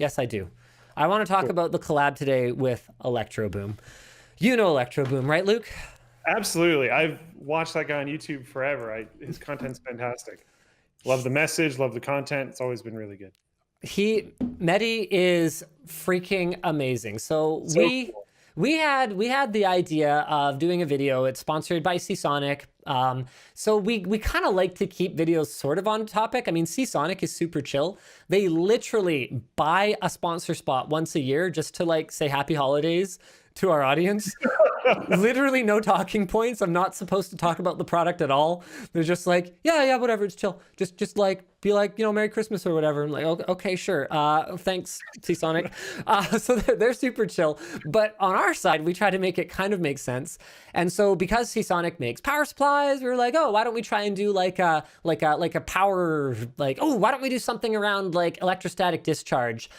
Yes, I do. I want to talk about the collab today with ElectroBOOM. You know ElectroBOOM, right, Luke? Absolutely. I've watched that guy on YouTube forever. His content's fantastic. Love the message, love the content. It's always been really good. Mehdi is freaking amazing. So Cool. we had the idea of doing a video. It's sponsored by Seasonic. So we kind of like to keep videos sort of on topic. I mean, Seasonic is super chill. They literally buy a sponsor spot once a year just to like say happy holidays to our audience. Literally no talking points. I'm not supposed to talk about the product at all. They're just like, yeah, whatever, it's chill. Just like, be like, you know, Merry Christmas or whatever. I'm like, okay, sure. Thanks, Seasonic. So they're super chill. But on our side, we try to make it kind of make sense. And so because Seasonic makes power supplies, we were like, oh, why don't we try and do like a power, like, oh, why don't we do something around like electrostatic discharge?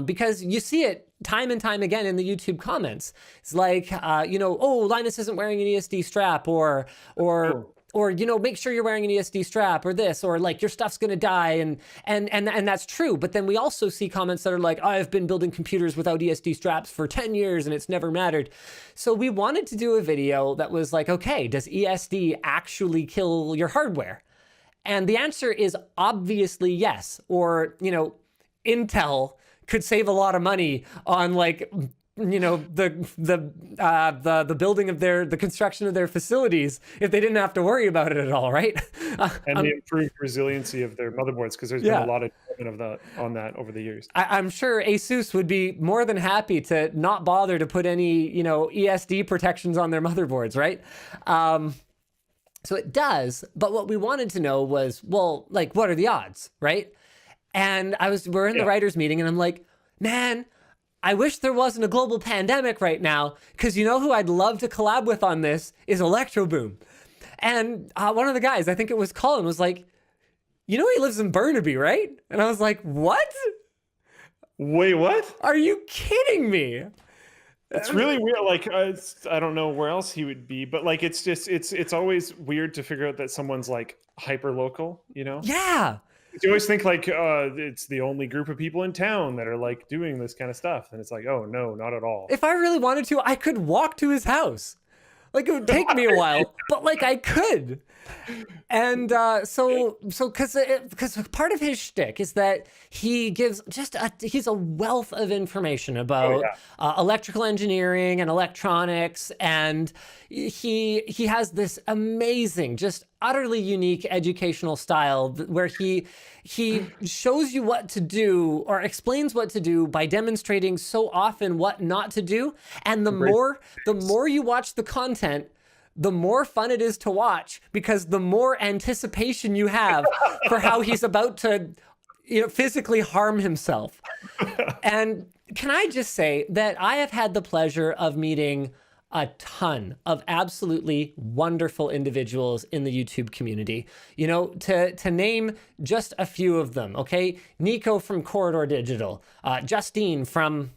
Because you see it time and time again in the YouTube comments. It's like, you know, oh, Linus isn't wearing an ESD strap, or you know, make sure you're wearing an ESD strap, or this, or like your stuff's gonna die, and that's true. But then we also see comments that are like, I've been building computers without ESD straps for 10 years and it's never mattered. So we wanted to do a video that was like, okay, does ESD actually kill your hardware? And the answer is obviously yes. Or, you know, Intel could save a lot of money on like, you know, the building of the construction of their facilities if they didn't have to worry about it at all, right? And the improved resiliency of their motherboards, because there's been a lot of development on that over the years. I'm sure Asus would be more than happy to not bother to put any, you know, ESD protections on their motherboards, right? So it does, but what we wanted to know was, well, like, what are the odds, right? And we're in the writers' meeting, and I'm like, man, I wish there wasn't a global pandemic right now, because you know who I'd love to collab with on this is ElectroBOOM. And one of the guys, I think it was Colin, was like, you know he lives in Burnaby, right? And I was like, what? Wait, what? Are you kidding me? It's really weird. Like, I don't know where else he would be, but like, it's just, it's always weird to figure out that someone's like hyper local, you know? Yeah. You always think like it's the only group of people in town that are like doing this kind of stuff, and it's like, oh no, not at all. If I really wanted to, I could walk to his house. Like, it would take me a while, but like I could. And so because part of his shtick is that he gives he's a wealth of information about electrical engineering and electronics, and he has this amazing, just utterly unique educational style where he shows you what to do or explains what to do by demonstrating so often what not to do. And the more you watch the content, the more fun it is to watch, because the more anticipation you have for how he's about to, you know, physically harm himself. And can I just say that I have had the pleasure of meeting a ton of absolutely wonderful individuals in the YouTube community. You know, to name just a few of them, okay? Nico from Corridor Digital, Justine from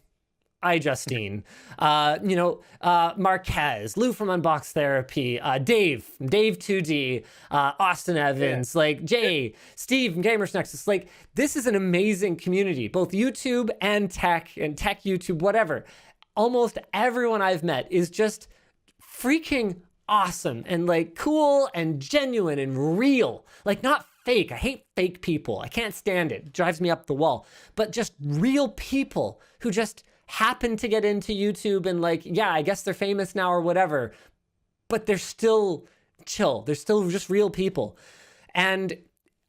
iJustine, you know, Marquez, Lou from Unbox Therapy, Dave 2D, Austin Evans, like Jay, Steve from Gamers Nexus. Like, this is an amazing community, both YouTube and tech YouTube, whatever. Almost everyone I've met is just freaking awesome and like cool and genuine and real. Like, not fake. I hate fake people. I can't stand it. It drives me up the wall. But just real people who just happen to get into YouTube and like, yeah, I guess they're famous now or whatever, but they're still chill. They're still just real people. And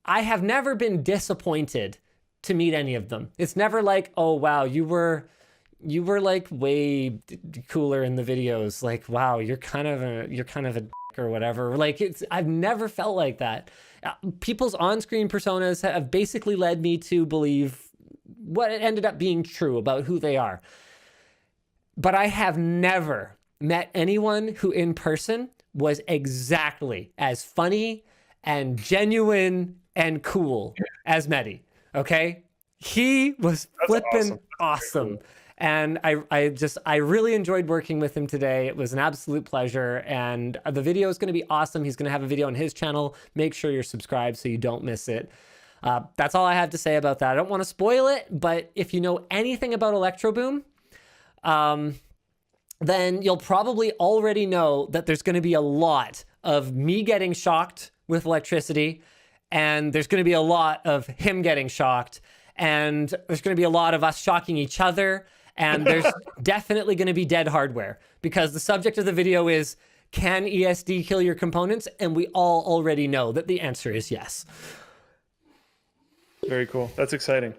I have never been disappointed to meet any of them. It's never like, oh, wow, you were like way cooler in the videos. Like, wow, you're kind of a dick or whatever. Like, I've never felt like that. People's on-screen personas have basically led me to believe what it ended up being true about who they are. But I have never met anyone who in person was exactly as funny and genuine and cool as Mehdi. Okay? He was flipping awesome. And I really enjoyed working with him today. It was an absolute pleasure. And the video is going to be awesome. He's going to have a video on his channel. Make sure you're subscribed so you don't miss it. That's all I have to say about that. I don't want to spoil it, but if you know anything about ElectroBOOM, then you'll probably already know that there's going to be a lot of me getting shocked with electricity, and there's going to be a lot of him getting shocked, and there's going to be a lot of us shocking each other, and there's definitely going to be dead hardware, because the subject of the video is, can ESD kill your components? And we all already know that the answer is yes. Very cool. That's exciting.